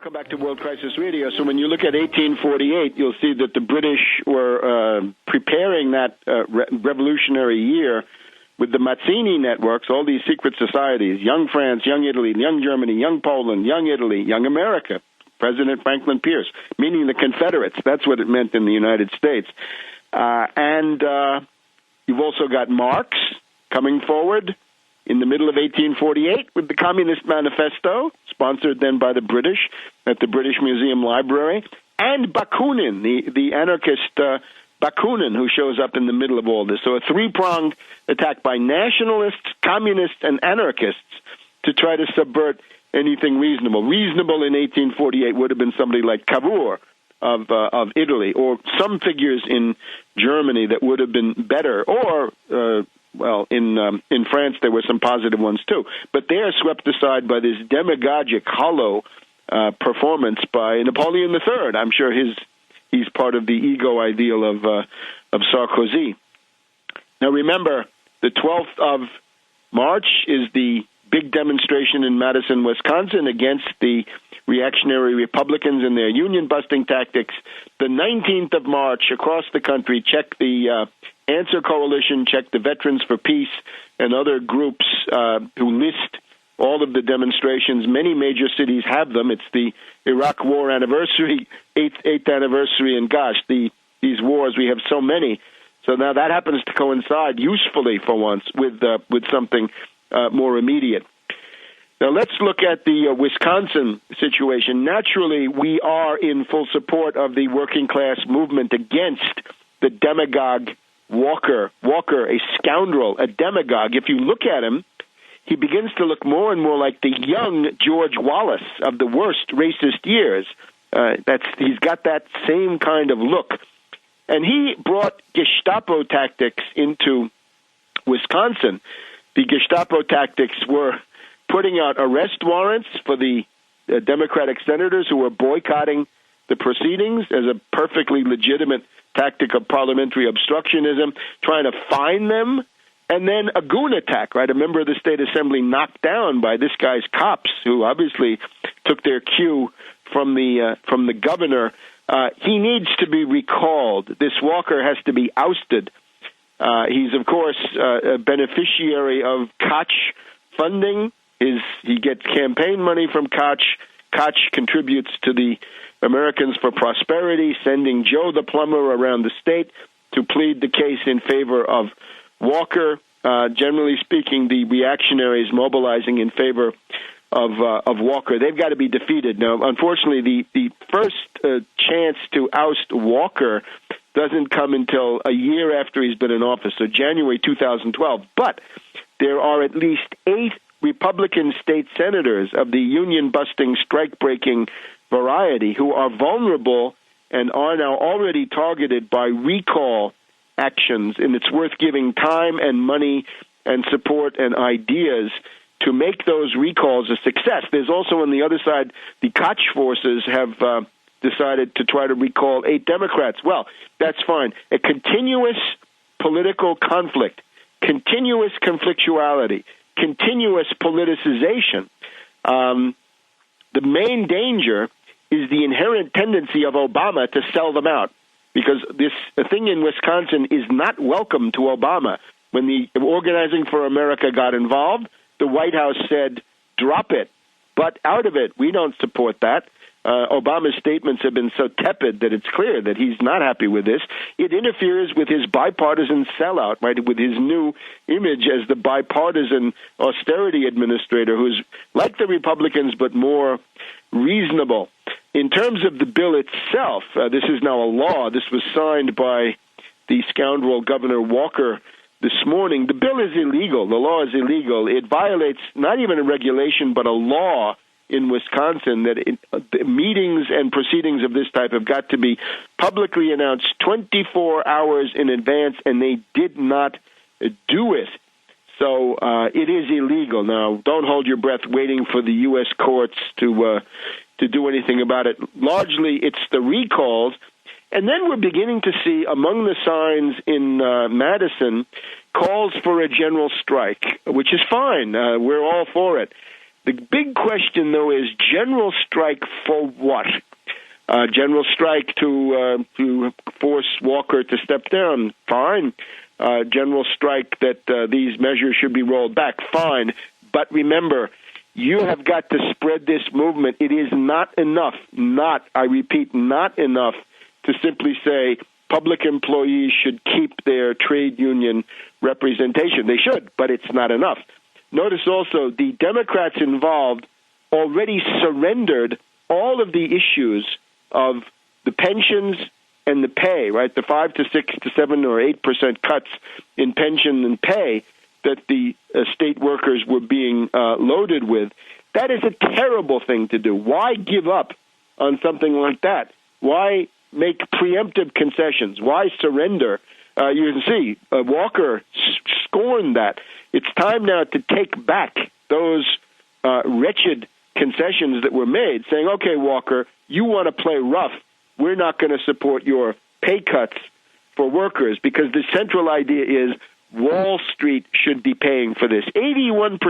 welcome back to World Crisis Radio. So when you look at 1848, you'll see that the British were preparing that revolutionary year with the Mazzini networks, all these secret societies, Young France, Young Italy, Young Germany, Young Poland, Young Italy, Young America, President Franklin Pierce, meaning the Confederates. That's what it meant in the United States. And you've also got Marx coming forward in the middle of 1848 with the Communist Manifesto, sponsored then by the British at the British Museum Library, and Bakunin, the anarchist Bakunin, who shows up in the middle of all this. So a three-pronged attack by nationalists, communists, and anarchists to try to subvert anything reasonable. Reasonable in 1848 would have been somebody like Cavour of Italy, or some figures in Germany that would have been better, or well, in France there were some positive ones too, but they are swept aside by this demagogic, hollow performance by Napoleon III. I'm sure he's part of the ego ideal of Sarkozy. Now remember, the 12th of March is the big demonstration in Madison, Wisconsin, against the reactionary Republicans and their union-busting tactics. The 19th of March, across the country, check the Answer Coalition, check the Veterans for Peace, and other groups who list all of the demonstrations. Many major cities have them. It's the Iraq War anniversary, 8th anniversary, and gosh, these wars, we have so many. So now that happens to coincide usefully for once with something more immediate. Now let's look at the Wisconsin situation. Naturally, we are in full support of the working class movement against the demagogue Walker, a scoundrel, a demagogue. If you look at him, he begins to look more and more like the young George Wallace of the worst racist years. He's got that same kind of look. And he brought Gestapo tactics into Wisconsin. The Gestapo tactics were putting out arrest warrants for the Democratic senators who were boycotting the proceedings as a perfectly legitimate tactic of parliamentary obstructionism, trying to find them, and then a goon attack, right? A member of the state assembly knocked down by this guy's cops, who obviously took their cue from the governor. He needs to be recalled. This Walker has to be ousted. He's, of course, a beneficiary of Koch funding. He gets campaign money from Koch. Koch contributes to the Americans for Prosperity, sending Joe the plumber around the state to plead the case in favor of Walker. Generally speaking, the reactionaries mobilizing in favor of Walker, they've got to be defeated. Now, unfortunately, the first chance to oust Walker doesn't come until a year after he's been in office, so January 2012. But there are at least 8 Republican state senators of the union-busting, strike-breaking variety who are vulnerable and are now already targeted by recall actions, and it's worth giving time and money and support and ideas to make those recalls a success. There's also on the other side, the Koch forces have decided to try to recall 8 Democrats. Well, that's fine. A continuous political conflict, continuous conflictuality, continuous politicization. The main danger is the inherent tendency of Obama to sell them out, because this thing in Wisconsin is not welcome to Obama. When the Organizing for America got involved, the White House said, drop it, but out of it. We don't support that. Obama's statements have been so tepid that it's clear that he's not happy with this. It interferes with his bipartisan sellout, right, with his new image as the bipartisan austerity administrator who's like the Republicans but more reasonable. In terms of the bill itself, this is now a law. This was signed by the scoundrel Governor Walker this morning. The bill is illegal. The law is illegal. It violates not even a regulation but a law in Wisconsin that meetings and proceedings of this type have got to be publicly announced 24 hours in advance, and they did not do it. So it is illegal. Now, don't hold your breath waiting for the U.S. courts to do anything about it. Largely, it's the recalls. And then we're beginning to see among the signs in Madison calls for a general strike, which is fine. We're all for it. The big question, though, is general strike for what? General strike to force Walker to step down, fine. General strike that these measures should be rolled back, fine. But remember, you have got to spread this movement. It is not enough, I repeat, not enough to simply say public employees should keep their trade union representation. They should, but it's not enough. Notice also the Democrats involved already surrendered all of the issues of the pensions and the pay, right? The 5 to 6 to 7 or 8% cuts in pension and pay that the state workers were being loaded with. That is a terrible thing to do. Why give up on something like that? Why make preemptive concessions? Why surrender? You can see Walker scorned that. It's time now to take back those wretched concessions that were made, saying, okay, Walker, you want to play rough. We're not going to support your pay cuts for workers, because the central idea is Wall Street should be paying for this. 81%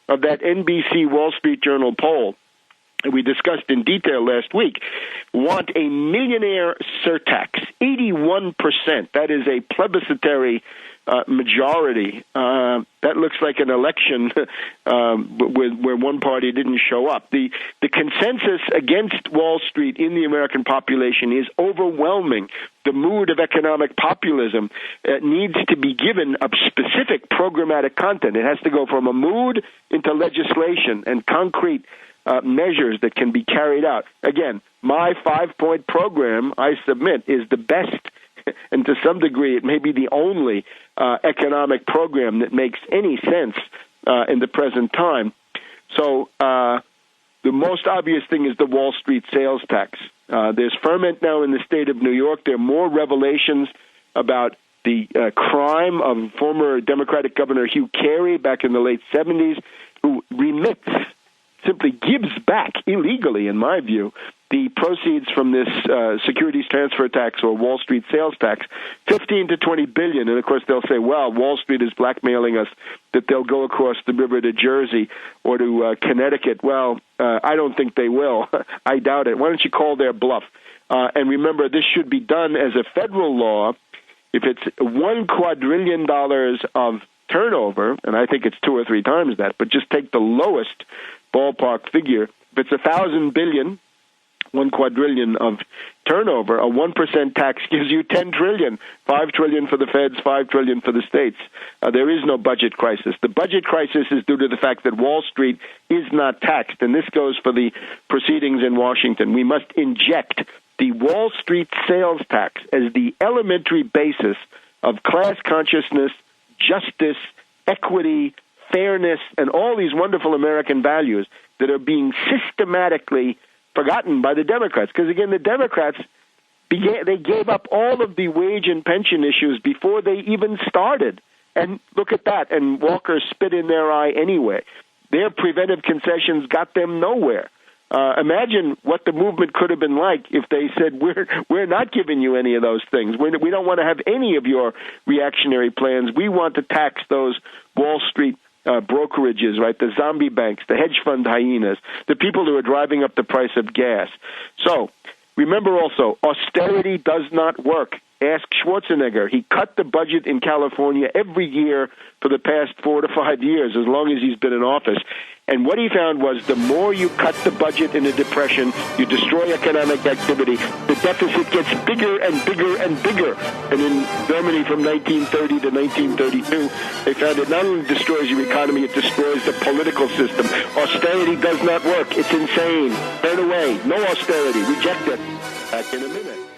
of that NBC Wall Street Journal poll we discussed in detail last week want a millionaire surtax. 81%. That is a plebiscitary majority. That looks like an election where one party didn't show up. The consensus against Wall Street in the American population is overwhelming. The mood of economic populism needs to be given a specific programmatic content. It has to go from a mood into legislation and concrete measures that can be carried out. Again, my 5-point program I submit is the best, and to some degree it may be the only economic program that makes any sense in the present time. So the most obvious thing is the Wall Street sales tax. There's ferment now in the state of New York. There are more revelations about the crime of former Democratic Governor Hugh Carey back in the late 70s, who remits, simply gives back illegally, in my view, the proceeds from this securities transfer tax or Wall Street sales tax, 15 to 20 billion. And of course, they'll say, well, Wall Street is blackmailing us that they'll go across the river to Jersey or to Connecticut. Well, I don't think they will. I doubt it. Why don't you call their bluff? And remember, this should be done as a federal law. If it's $1 quadrillion of turnover, and I think it's 2 or 3 times that, but just take the lowest ballpark figure. If it's 1,000 billion, 1 quadrillion of turnover, a 1% tax gives you 10 trillion, 5 trillion for the feds, 5 trillion for the states. There is no budget crisis. The budget crisis is due to the fact that Wall Street is not taxed, and this goes for the proceedings in Washington. We must inject the Wall Street sales tax as the elementary basis of class consciousness, justice, equity, fairness, and all these wonderful American values that are being systematically forgotten by the Democrats. Because, again, the Democrats, they gave up all of the wage and pension issues before they even started. And look at that. And Walker spit in their eye anyway. Their preventive concessions got them nowhere. Imagine what the movement could have been like if they said, we're not giving you any of those things. We don't want to have any of your reactionary plans. We want to tax those Wall Street brokerages, right? The zombie banks, the hedge fund hyenas, the people who are driving up the price of gas. So remember also, austerity does not work. Ask Schwarzenegger. He cut the budget in California every year for the past 4 to 5 years, as long as he's been in office. And what he found was the more you cut the budget in a depression, you destroy economic activity, the deficit gets bigger and bigger and bigger. And in Germany from 1930 to 1932, they found it not only destroys your economy, it destroys the political system. Austerity does not work. It's insane. Turn away. No austerity. Reject it. Back in a minute.